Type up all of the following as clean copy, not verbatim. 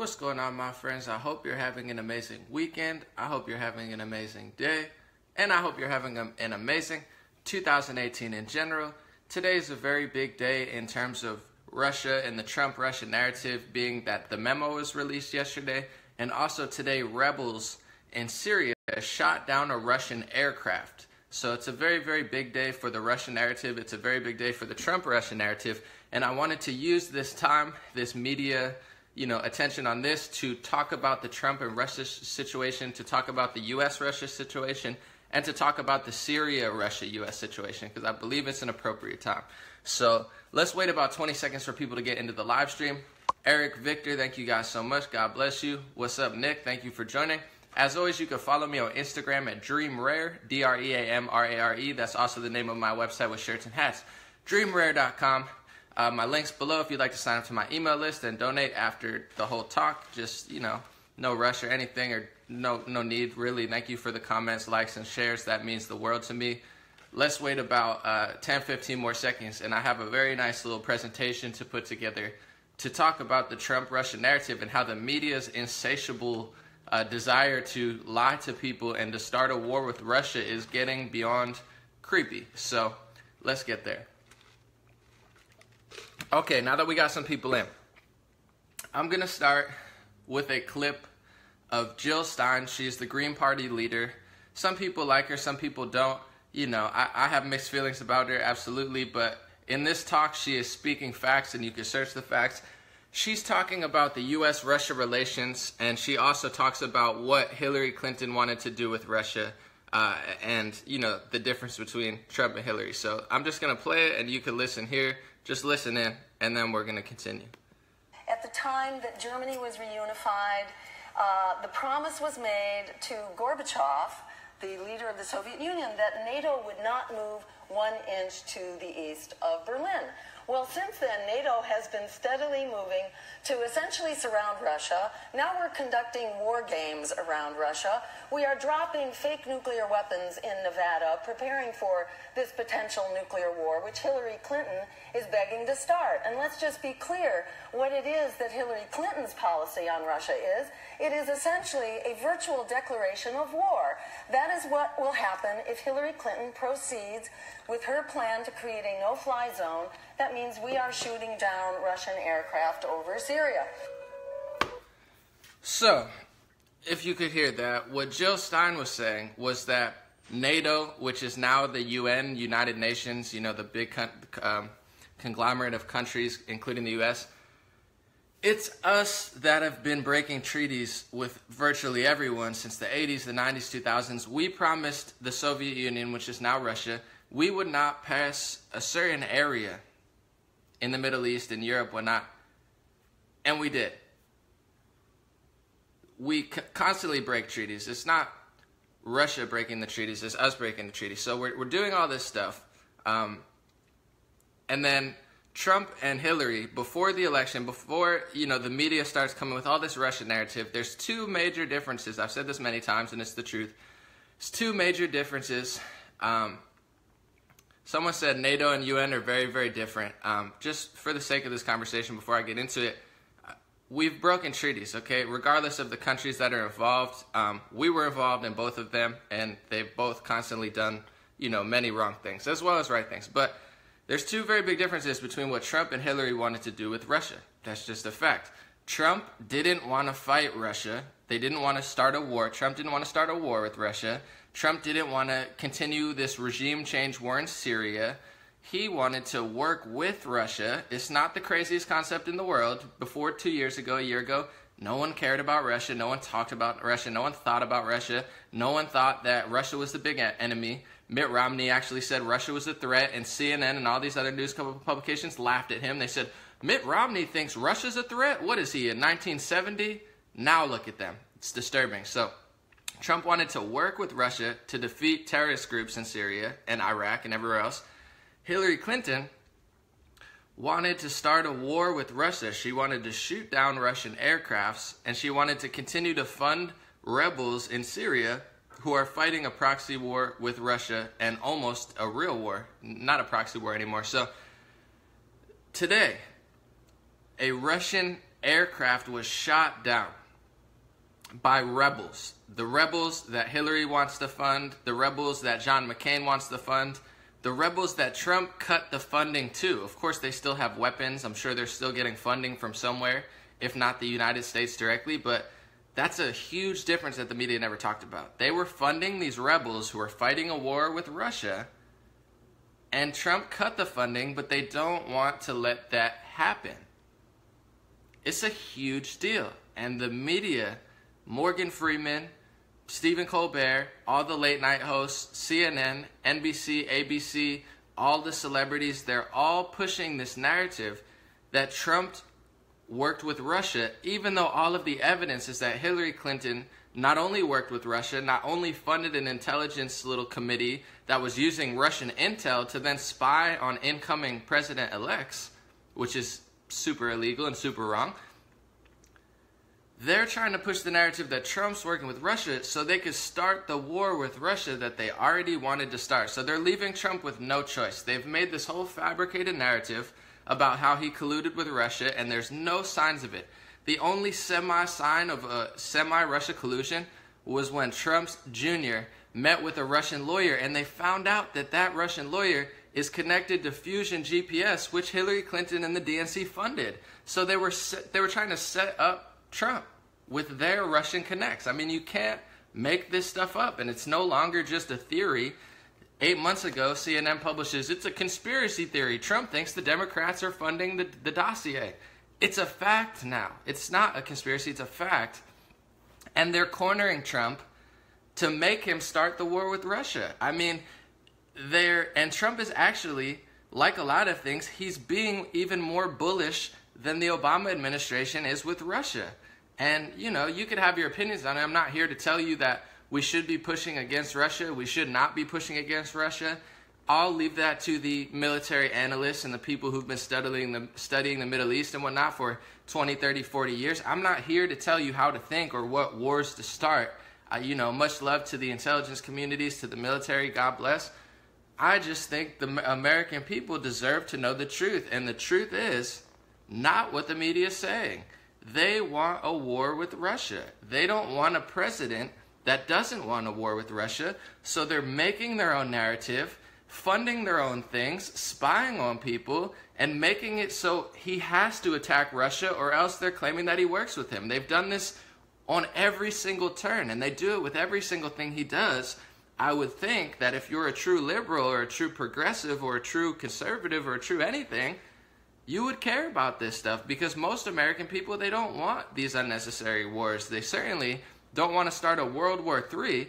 What's going on, my friends? I hope you're having an amazing weekend. I hope you're having an amazing day. And I hope you're having an amazing 2018 in general. Today is a very big day in terms of Russia and the Trump-Russia narrative, being that the memo was released yesterday. And also today, rebels in Syria shot down a Russian aircraft. So it's a very, very big day for the Russian narrative. It's a very big day for the Trump-Russia narrative. And I wanted to use this time, this media attention on this to talk about the Trump and Russia situation, to talk about the U.S.-Russia situation, and to talk about the Syria-Russia-U.S. situation, because I believe it's an appropriate time. So let's wait about 20 seconds for people to get into the live stream. Eric, Victor, thank you guys so much. God bless you. What's up, Nick? Thank you for joining. As always, you can follow me on Instagram at DreamRare, DreamRare. That's also the name of my website with shirts and hats, dreamrare.com. My link's below if you'd like to sign up to my email list and donate after the whole talk. Just, no rush or anything, or no need, really. Thank you for the comments, likes, and shares. That means the world to me. Let's wait about 10, 15 more seconds, and I have a very nice little presentation to put together to talk about the Trump-Russia narrative and how the media's insatiable desire to lie to people and to start a war with Russia is getting beyond creepy. So let's get there. Okay, now that we got some people in, I'm going to start with a clip of Jill Stein. She's the Green Party leader. Some people like her, some people don't. I have mixed feelings about her, absolutely, but in this talk, she is speaking facts, and you can search the facts. She's talking about the U.S.-Russia relations, and she also talks about what Hillary Clinton wanted to do with Russia, and, the difference between Trump and Hillary. So I'm just going to play it, and you can listen here. Just listen in, and then we're going to continue. At the time that Germany was reunified, the promise was made to Gorbachev, the leader of the Soviet Union, that NATO would not move 1 inch to the east of Berlin. Well, since then, NATO has been steadily moving to essentially surround Russia. Now we're conducting war games around Russia. We are dropping fake nuclear weapons in Nevada, preparing for this potential nuclear war, which Hillary Clinton is begging to start. And let's just be clear what it is that Hillary Clinton's policy on Russia is. It is essentially a virtual declaration of war. That is what will happen if Hillary Clinton proceeds with her plan to create a no-fly zone. That means we are shooting down Russian aircraft over Syria. So, if you could hear that, what Jill Stein was saying was that NATO, which is now the UN, United Nations, the big conglomerate of countries, including the U.S., it's us that have been breaking treaties with virtually everyone since the 80s, the 90s, 2000s. We promised the Soviet Union, which is now Russia, we would not pass a certain area in the Middle East, in Europe, whatnot, and we did. We constantly break treaties. It's not Russia breaking the treaties, it's us breaking the treaties. So we're doing all this stuff. And then Trump and Hillary, before the election, before the media starts coming with all this Russian narrative, there's two major differences. I've said this many times, and it's the truth. It's two major differences. Someone said NATO and UN are very, very different. Just for the sake of this conversation, before I get into it, we've broken treaties, okay? Regardless of the countries that are involved, we were involved in both of them, and they've both constantly done, many wrong things, as well as right things. But there's two very big differences between what Trump and Hillary wanted to do with Russia. That's just a fact. Trump didn't want to fight Russia. They didn't want to start a war. Trump didn't want to start a war with Russia. Trump didn't want to continue this regime change war in Syria. He wanted to work with Russia. It's not the craziest concept in the world. Before 2 years ago, a year ago, no one cared about Russia. No one talked about Russia. No one thought about Russia. No one thought that Russia was the big enemy. Mitt Romney actually said Russia was a threat, and CNN and all these other news publications laughed at him. They said, Mitt Romney thinks Russia's a threat? What is he, in 1970? Now look at them. It's disturbing. So Trump wanted to work with Russia to defeat terrorist groups in Syria and Iraq and everywhere else. Hillary Clinton wanted to start a war with Russia. She wanted to shoot down Russian aircrafts, and she wanted to continue to fund rebels in Syria who are fighting a proxy war with Russia, and almost a real war, not a proxy war anymore. So today, a Russian aircraft was shot down by rebels. The rebels that Hillary wants to fund, the rebels that John McCain wants to fund, the rebels that Trump cut the funding to. Of course, they still have weapons. I'm sure they're still getting funding from somewhere, if not the United States directly, but that's a huge difference that the media never talked about. They were funding these rebels who were fighting a war with Russia, and Trump cut the funding, but they don't want to let that happen. It's a huge deal. And the media, Morgan Freeman, Stephen Colbert, all the late night hosts, CNN, NBC, ABC, all the celebrities, they're all pushing this narrative that Trump worked with Russia, even though all of the evidence is that Hillary Clinton not only worked with Russia, not only funded an intelligence little committee that was using Russian intel to then spy on incoming president-elects, which is super illegal and super wrong. They're trying to push the narrative that Trump's working with Russia so they could start the war with Russia that they already wanted to start. So they're leaving Trump with no choice. They've made this whole fabricated narrative about how he colluded with Russia, and there's no signs of it. The only semi-sign of a semi-Russia collusion was when Trump Jr. met with a Russian lawyer, and they found out that that Russian lawyer is connected to Fusion GPS, which Hillary Clinton and the DNC funded. So they were trying to set up Trump with their Russian connects. I mean, you can't make this stuff up, and it's no longer just a theory. 8 months ago, CNN publishes, it's a conspiracy theory. Trump thinks the Democrats are funding the dossier. It's a fact now. It's not a conspiracy, it's a fact. And they're cornering Trump to make him start the war with Russia. I mean, and Trump is actually, like a lot of things, he's being even more bullish than the Obama administration is with Russia. And, you know, you could have your opinions on it. I'm not here to tell you that we should be pushing against Russia. We should not be pushing against Russia. I'll leave that to the military analysts and the people who've been studying the Middle East and whatnot for 20, 30, 40 years. I'm not here to tell you how to think or what wars to start. You know, much love to the intelligence communities, to the military, God bless. I just think the American people deserve to know the truth. And the truth is not what the media is saying. They want a war with Russia. They don't want a president that doesn't want a war with Russia, so they're making their own narrative, funding their own things, spying on people, and making it so he has to attack Russia or else they're claiming that he works with him. They've done this on every single turn, and they do it with every single thing he does. I would think that if you're a true liberal or a true progressive or a true conservative or a true anything, you would care about this stuff, because most American people, they don't want these unnecessary wars. They certainly don't want to start a World War III,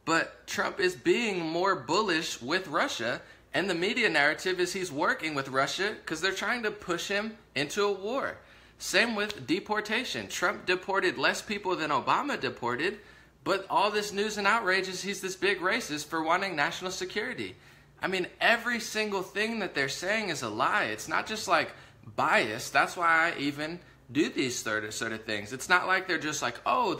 but Trump is being more bullish with Russia, and the media narrative is he's working with Russia because they're trying to push him into a war. Same with deportation. Trump deported less people than Obama deported, but all this news and outrage is he's this big racist for wanting national security. I mean, every single thing that they're saying is a lie. It's not just like bias. That's why I even do these sort of things. It's not like they're just like, oh,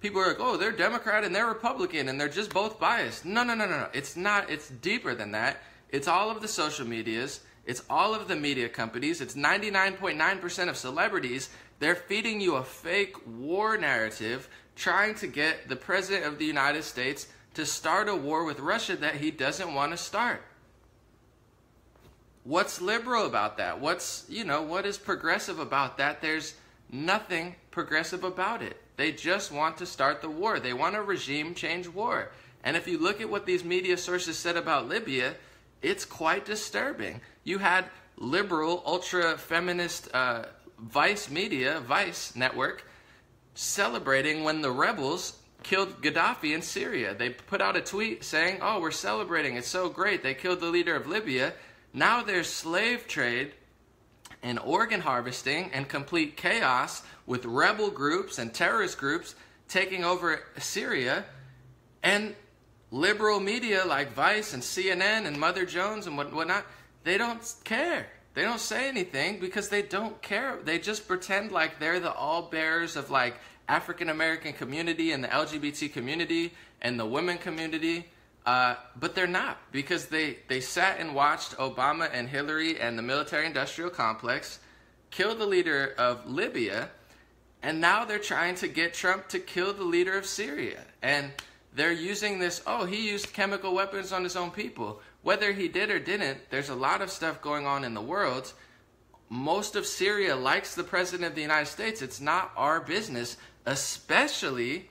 people are like, oh, they're Democrat and they're Republican and they're just both biased. No. It's not. It's deeper than that. It's all of the social medias. It's all of the media companies. It's 99.9% of celebrities. They're feeding you a fake war narrative, trying to get the President of the United States to start a war with Russia that he doesn't want to start. What's liberal about that? What is progressive about that? There's nothing progressive about it. They just want to start the war. They want a regime change war. And if you look at what these media sources said about Libya, it's quite disturbing. You had liberal, ultra-feminist Vice network, celebrating when the rebels killed Gaddafi in Syria. They put out a tweet saying, oh, we're celebrating. It's so great. They killed the leader of Libya. Now there's slave trade and organ harvesting and complete chaos with rebel groups and terrorist groups taking over Syria. And liberal media like Vice and CNN and Mother Jones and whatnot, they don't care. They don't say anything because they don't care. They just pretend like they're the all-bearers of like African American community and the LGBT community and the women community. But they're not, because they sat and watched Obama and Hillary and the military-industrial complex kill the leader of Libya, and now they're trying to get Trump to kill the leader of Syria. And they're using this, oh, he used chemical weapons on his own people. Whether he did or didn't, there's a lot of stuff going on in the world. Most of Syria likes the president of the United States. It's not our business, especially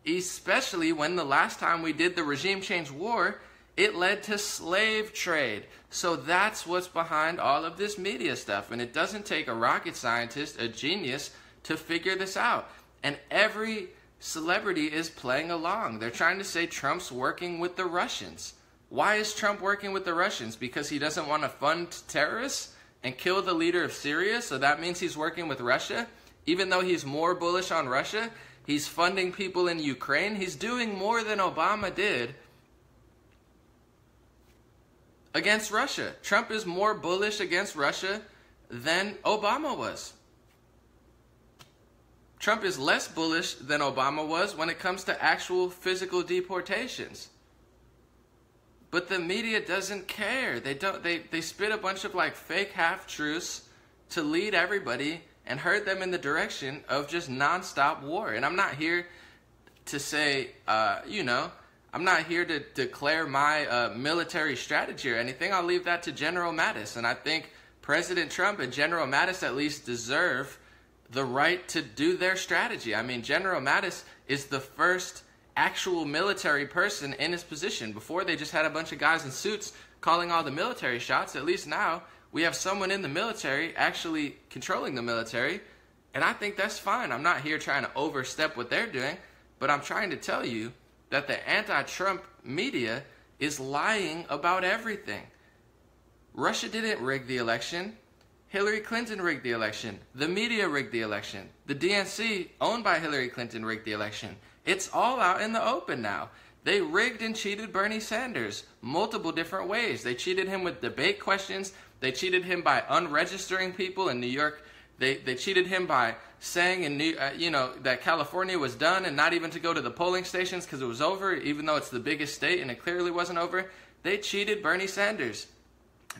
when the last time we did the regime change war, it led to slave trade. So that's what's behind all of this media stuff. And it doesn't take a rocket scientist, a genius, to figure this out. And every celebrity is playing along. They're trying to say Trump's working with the Russians. Why is Trump working with the Russians? Because he doesn't want to fund terrorists and kill the leader of Syria? So that means he's working with Russia? Even though he's more bullish on Russia, he's funding people in Ukraine. He's doing more than Obama did against Russia. Trump is more bullish against Russia than Obama was. Trump is less bullish than Obama was when it comes to actual physical deportations. But the media doesn't care. They spit a bunch of like fake half-truths to lead everybody and herd them in the direction of just nonstop war. And I'm not here to say, I'm not here to declare my military strategy or anything. I'll leave that to General Mattis. And I think President Trump and General Mattis at least deserve the right to do their strategy. I mean, General Mattis is the first actual military person in his position. Before, they just had a bunch of guys in suits calling all the military shots. At least now we have someone in the military actually controlling the military, and I think that's fine. I'm not here trying to overstep what they're doing, but I'm trying to tell you that the anti-Trump media is lying about everything. Russia didn't rig the election. Hillary Clinton rigged the election. The media rigged the election. The DNC, owned by Hillary Clinton, rigged the election. It's all out in the open now. They rigged and cheated Bernie Sanders multiple different ways. They cheated him with debate questions. They cheated him by unregistering people in New York. They cheated him by saying that California was done and not even to go to the polling stations because it was over, even though it's the biggest state and it clearly wasn't over. They cheated Bernie Sanders.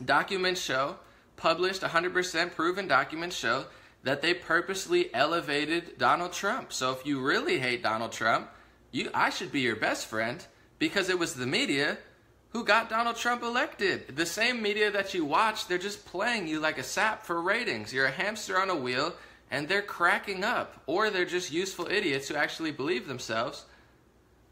Documents show, published 100% proven documents show, that they purposely elevated Donald Trump. So if you really hate Donald Trump, I should be your best friend, because it was the media who got Donald Trump elected. The same media that you watch, they're just playing you like a sap for ratings. You're a hamster on a wheel, and they're cracking up. Or they're just useful idiots who actually believe themselves.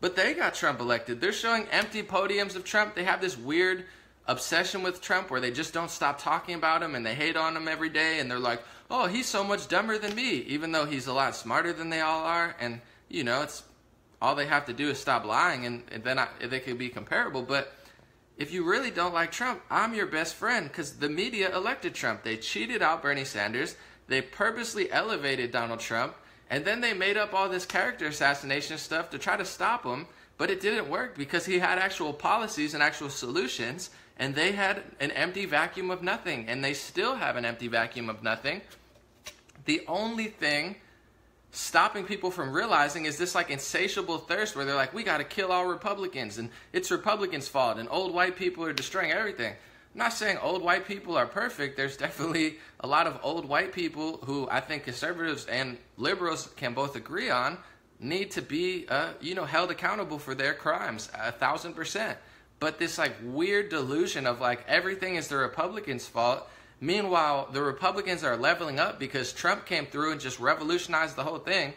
But they got Trump elected. They're showing empty podiums of Trump. They have this weird obsession with Trump where they just don't stop talking about him and they hate on him every day, and they're like, oh, he's so much dumber than me, even though he's a lot smarter than they all are. And it's all they have to do is stop lying, and then they could be comparable. But if you really don't like Trump, I'm your best friend, because the media elected Trump. They cheated out Bernie Sanders. They purposely elevated Donald Trump, and then they made up all this character assassination stuff to try to stop him. But it didn't work because he had actual policies and actual solutions, and they had an empty vacuum of nothing, and they still have an empty vacuum of nothing. The only thing stopping people from realizing is this like insatiable thirst where they're like, we got to kill all Republicans, and it's Republicans' fault, and old white people are destroying everything. I'm not saying old white people are perfect. There's definitely a lot of old white people who I think conservatives and liberals can both agree on need to be, held accountable for their crimes, 1,000%. But this like weird delusion of like everything is the Republicans' fault. Meanwhile, the Republicans are leveling up because Trump came through and just revolutionized the whole thing.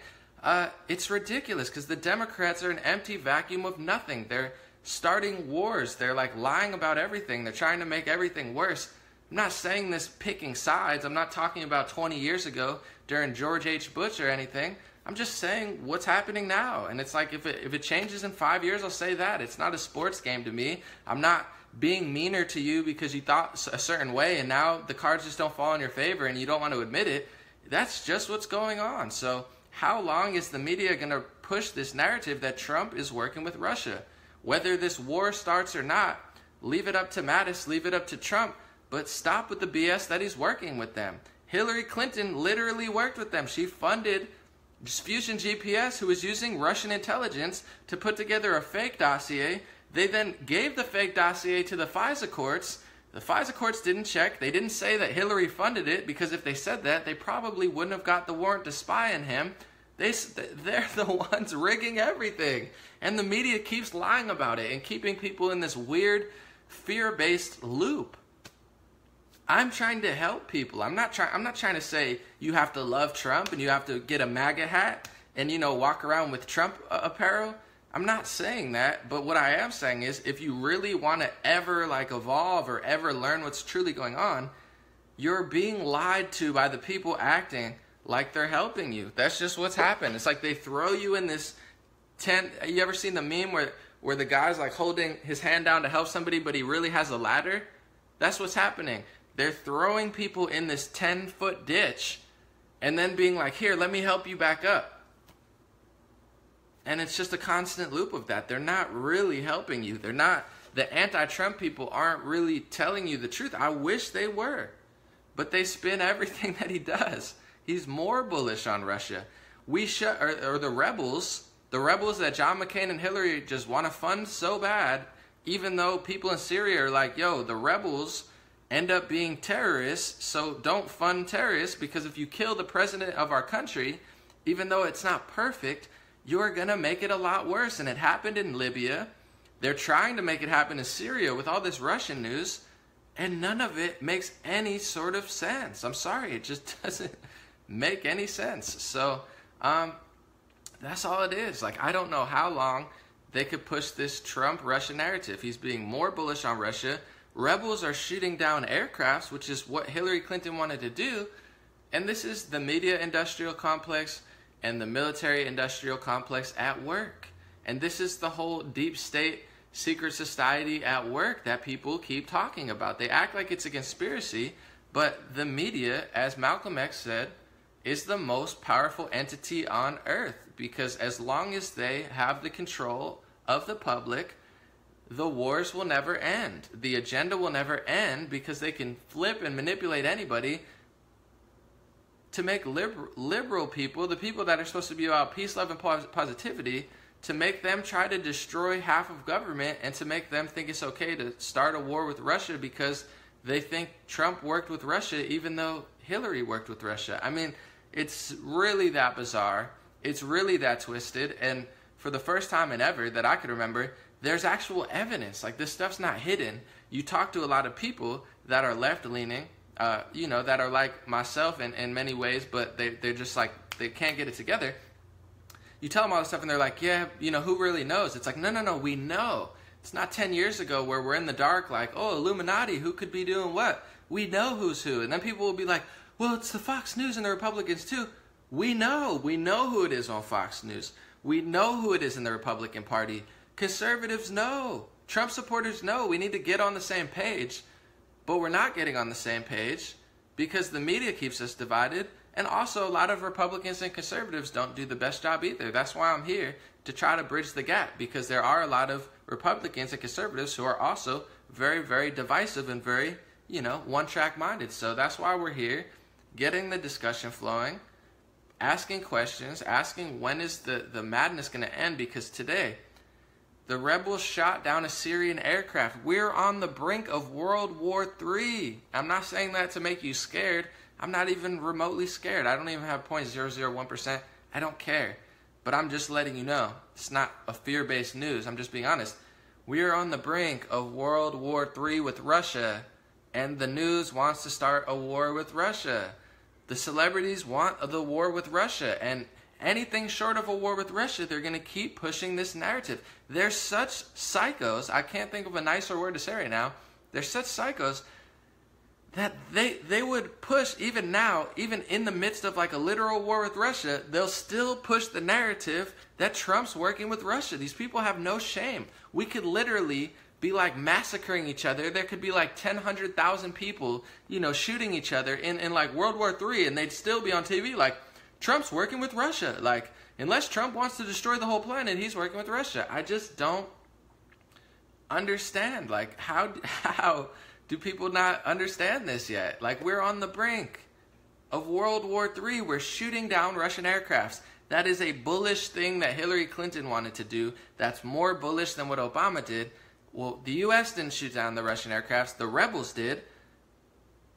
It's ridiculous because the Democrats are an empty vacuum of nothing. They're starting wars. They're like lying about everything. They're trying to make everything worse. I'm not saying this picking sides. I'm not talking about 20 years ago during George H. Bush or anything. I'm just saying what's happening now. And it's like if it changes in 5 years, I'll say that. It's not a sports game to me. I'm not being meaner to you because you thought a certain way and now the cards just don't fall in your favor and you don't want to admit it. That's just what's going on. So how long is the media going to push this narrative that Trump is working with Russia? Whether this war starts or not, leave it up to Mattis, leave it up to Trump, but stop with the BS that he's working with them. Hillary Clinton literally worked with them. She funded Fusion GPS, who was using Russian intelligence to put together a fake dossier. They then gave the fake dossier to the FISA courts. The FISA courts didn't check. They didn't say that Hillary funded it, because if they said that, they probably wouldn't have got the warrant to spy on him. They're the ones rigging everything. And the media keeps lying about it and keeping people in this weird fear-based loop. I'm trying to help people. I'm not trying to say you have to love Trump and you have to get a MAGA hat and, walk around with Trump apparel. I'm not saying that, but what I am saying is, if you really want to ever evolve or ever learn what's truly going on, you're being lied to by the people acting like they're helping you. That's just what's happened. It's like they throw you in this tent. You ever seen the meme where the guy's holding his hand down to help somebody, but he really has a ladder? That's what's happening. They're throwing people in this 10-foot ditch and then being like, here, let me help you back up. And it's just a constant loop of that. They're not really helping you. The anti-Trump people aren't really telling you the truth. I wish they were. But they spin everything that he does. He's more bullish on Russia. The rebels that John McCain and Hillary just want to fund so bad, even though people in Syria are like, yo, the rebels end up being terrorists, so don't fund terrorists, because if you kill the president of our country, even though it's not perfect, you're going to make it a lot worse. And it happened in Libya. They're trying to make it happen in Syria with all this Russian news, and none of it makes any sort of sense. I'm sorry, it just doesn't make any sense. So that's all it is. I don't know how long they could push this Trump-Russia narrative. He's being more bullish on Russia. Rebels are shooting down aircrafts, which is what Hillary Clinton wanted to do. And this is the media-industrial complex and the military-industrial complex at work. And this is the whole deep state secret society at work that people keep talking about. They act like it's a conspiracy, but the media, as Malcolm X said, is the most powerful entity on earth, because as long as they have the control of the public, the wars will never end. The agenda will never end, because they can flip and manipulate anybody to make liberal people, the people that are supposed to be about peace, love, and positivity, to make them try to destroy half of government and to make them think it's okay to start a war with Russia because they think Trump worked with Russia even though Hillary worked with Russia. I mean, it's really that bizarre. It's really that twisted. And for the first time in ever that I could remember, there's actual evidence. This stuff's not hidden. You talk to a lot of people that are left-leaning, that are like myself in many ways, but they're just they can't get it together. You tell them all this stuff and they're like, yeah, who really knows? It's like, no, we know. It's not 10 years ago where we're in the dark oh, Illuminati, who could be doing what? We know who's who. And then people will be like, well, it's the Fox News and the Republicans too. We know who it is on Fox News. We know who it is in the Republican Party. Conservatives know. Trump supporters know. We need to get on the same page. But we're not getting on the same page because the media keeps us divided. And also, a lot of Republicans and conservatives don't do the best job either. That's why I'm here, to try to bridge the gap, because there are a lot of Republicans and conservatives who are also very, very divisive and very, one-track minded. So that's why we're here, getting the discussion flowing, asking questions, asking when is the madness going to end, because today, the rebels shot down a Syrian aircraft. We're on the brink of World War III. I'm not saying that to make you scared. I'm not even remotely scared. I don't even have 0.001%. I don't care. But I'm just letting you know. It's not a fear-based news. I'm just being honest. We are on the brink of World War III with Russia. And the news wants to start a war with Russia. The celebrities want the war with Russia. And anything short of a war with Russia, they're going to keep pushing this narrative. They're such psychos. I can't think of a nicer word to say right now. They're such psychos that they would push, even now, even in the midst of a literal war with Russia, they'll still push the narrative that Trump's working with Russia. These people have no shame. We could literally be massacring each other. There could be 100,000 people, shooting each other in World War III, and they'd still be on TV Trump's working with Russia. Unless Trump wants to destroy the whole planet, he's working with Russia. I just don't understand. How do people not understand this yet? We're on the brink of World War III. We're shooting down Russian aircrafts. That is a bullish thing that Hillary Clinton wanted to do. That's more bullish than what Obama did. Well, the U.S. didn't shoot down the Russian aircrafts. The rebels did.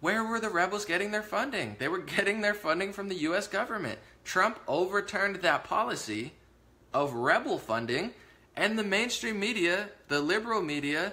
Where were the rebels getting their funding? They were getting their funding from the U.S. government. Trump overturned that policy of rebel funding, and the mainstream media, the liberal media,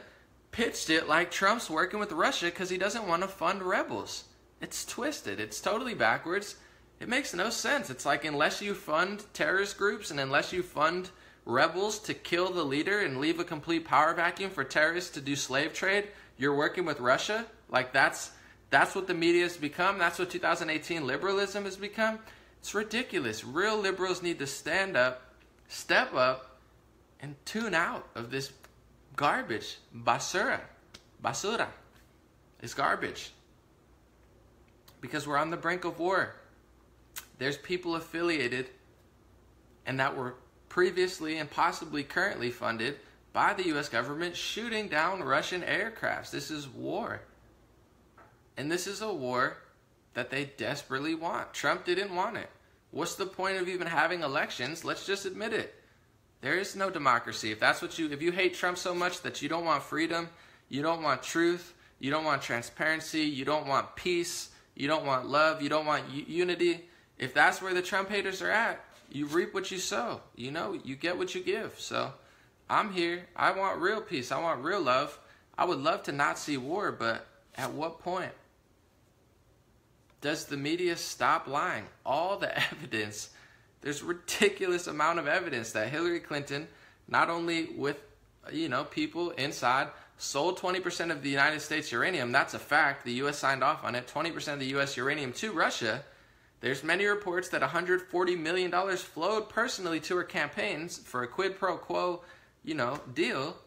pitched it like Trump's working with Russia because he doesn't want to fund rebels. It's twisted. It's totally backwards. It makes no sense. It's like unless you fund terrorist groups and unless you fund rebels to kill the leader and leave a complete power vacuum for terrorists to do slave trade, you're working with Russia? Like that's what the media has become. That's what 2018 liberalism has become. It's ridiculous. Real liberals need to stand up, step up, and tune out of this garbage. Basura. It's garbage. Because we're on the brink of war. There's people affiliated and that were previously and possibly currently funded by the U.S. government shooting down Russian aircrafts. This is war. And this is a war that they desperately want. Trump didn't want it. What's the point of even having elections? Let's just admit it. There is no democracy. If you hate Trump so much that you don't want freedom, you don't want truth, you don't want transparency, you don't want peace, you don't want love, you don't want unity, if that's where the Trump haters are at, you reap what you sow. You know, you get what you give. So I'm here. I want real peace. I want real love. I would love to not see war, but at what point does the media stop lying? All the evidence, there's a ridiculous amount of evidence that Hillary Clinton, not only with, people inside, sold 20% of the United States uranium. That's a fact. The U.S. signed off on it. 20% of the U.S. uranium to Russia. There's many reports that $140 million flowed personally to her campaigns for a quid pro quo, deal.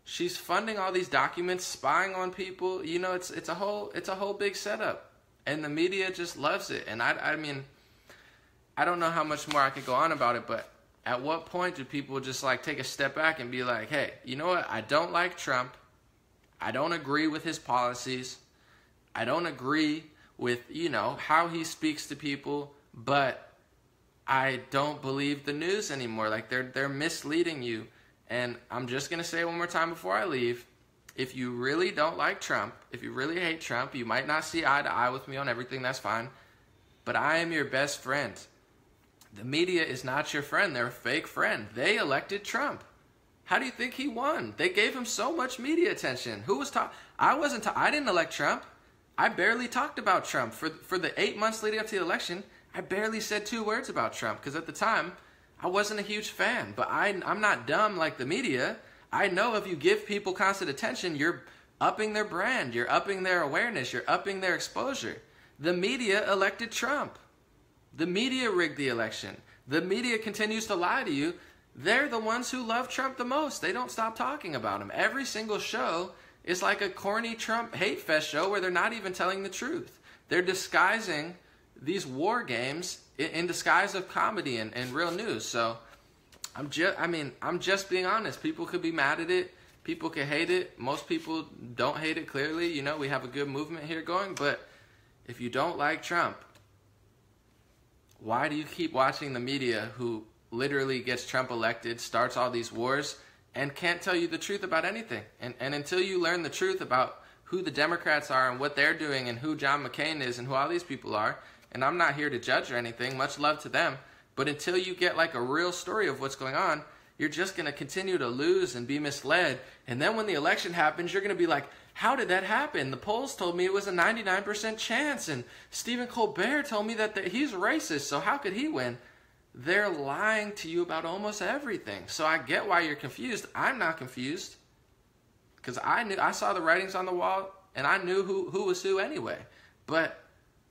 She's funding all these documents, spying on people. It's a whole big setup, and the media just loves it. And I mean, I don't know how much more I could go on about it, but at what point do people just like take a step back and be like, hey, you know what? I don't like Trump. I don't agree with his policies. I don't agree with, how he speaks to people, but I don't believe the news anymore. Like they're misleading you. And I'm just going to say one more time before I leave, if you really don't like Trump, if you really hate Trump, you might not see eye to eye with me on everything, that's fine. But I am your best friend. The media is not your friend. They're a fake friend. They elected Trump. How do you think he won? They gave him so much media attention. Who was talking? I didn't elect Trump. I barely talked about Trump. For the 8 months leading up to the election, I barely said 2 words about Trump because at the time, I wasn't a huge fan. But I'm not dumb like the media. I know if you give people constant attention, you're upping their brand, you're upping their awareness, you're upping their exposure. The media elected Trump. The media rigged the election. The media continues to lie to you. They're the ones who love Trump the most. They don't stop talking about him. Every single show is like a corny Trump hate fest show where they're not even telling the truth. They're disguising these war games in disguise of comedy and real news. So I'm just being honest. People could be mad at it. People could hate it. Most people don't hate it, clearly. We have a good movement here going. But if you don't like Trump, why do you keep watching the media who literally gets Trump elected, starts all these wars, and can't tell you the truth about anything? And until you learn the truth about who the Democrats are and what they're doing and who John McCain is and who all these people are, and I'm not here to judge or anything, much love to them, but until you get like a real story of what's going on, you're just going to continue to lose and be misled. And then when the election happens, you're going to be like, how did that happen? The polls told me it was a 99% chance, and Stephen Colbert told me that he's racist, so how could he win? They're lying to you about almost everything. So I get why you're confused. I'm not confused because I saw the writings on the wall and I knew who was who anyway. But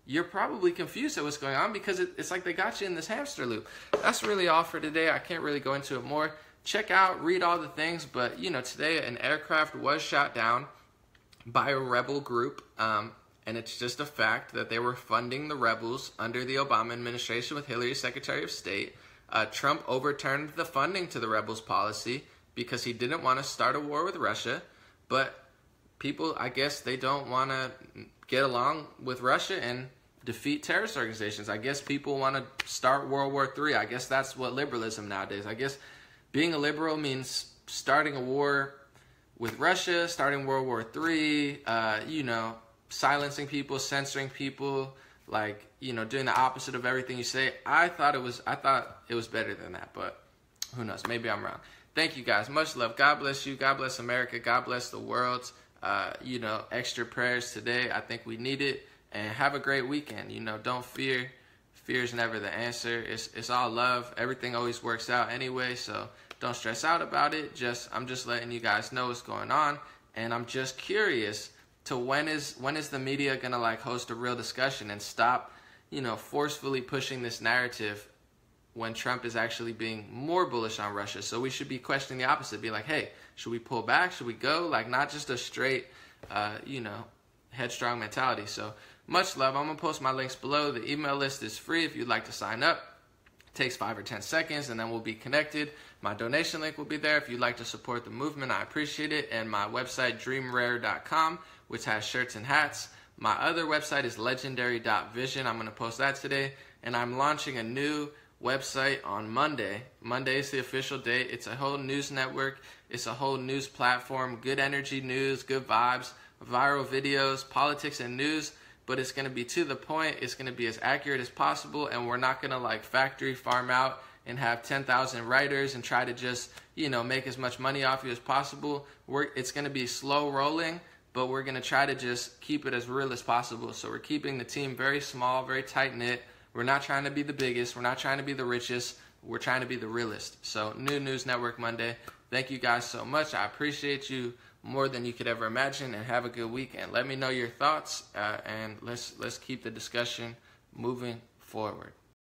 you're probably confused at what's going on because it's like they got you in this hamster loop. That's really all for today. I can't really go into it more. Check out, read all the things. But, today an aircraft was shot down by a rebel group. And it's just a fact that they were funding the rebels under the Obama administration with Hillary as Secretary of State. Trump overturned the funding to the rebels policy because he didn't want to start a war with Russia. But people, I guess, they don't want to get along with Russia and defeat terrorist organizations. I guess people want to start World War III. I guess that's what liberalism nowadays. I guess being a liberal means starting a war with Russia starting World War III, silencing people, censoring people, like, doing the opposite of everything you say. I thought it was better than that, but who knows? Maybe I'm wrong. Thank you guys. Much love. God bless you. God bless America. God bless the world. Extra prayers today. I think we need it. And have a great weekend. Don't fear. Fear is never the answer. It's all love. Everything always works out anyway, so don't stress out about it. I'm just letting you guys know what's going on, and I'm just curious to when is the media gonna like host a real discussion and stop, forcefully pushing this narrative when Trump is actually being more bullish on Russia. So we should be questioning the opposite, be like, hey, should we pull back? Should we go? Like, not just a straight, headstrong mentality. So much love. I'm going to post my links below. The email list is free if you'd like to sign up. It takes 5 or 10 seconds, and then we'll be connected. My donation link will be there if you'd like to support the movement. I appreciate it. And my website, dreamrare.com, which has shirts and hats. My other website is legendary.vision. I'm going to post that today. And I'm launching a new website on Monday. Monday is the official date. It's a whole news network. It's a whole news platform. Good energy news, good vibes, viral videos, politics and news. But it's going to be to the point. It's going to be as accurate as possible. And we're not going to like factory farm out and have 10,000 writers and try to just, make as much money off you as possible. It's going to be slow rolling, but we're going to try to just keep it as real as possible. So we're keeping the team very small, very tight knit. We're not trying to be the biggest. We're not trying to be the richest. We're trying to be the realest. So, new News Network Monday. Thank you guys so much. I appreciate you more than you could ever imagine, and have a good weekend. Let me know your thoughts, and let's keep the discussion moving forward.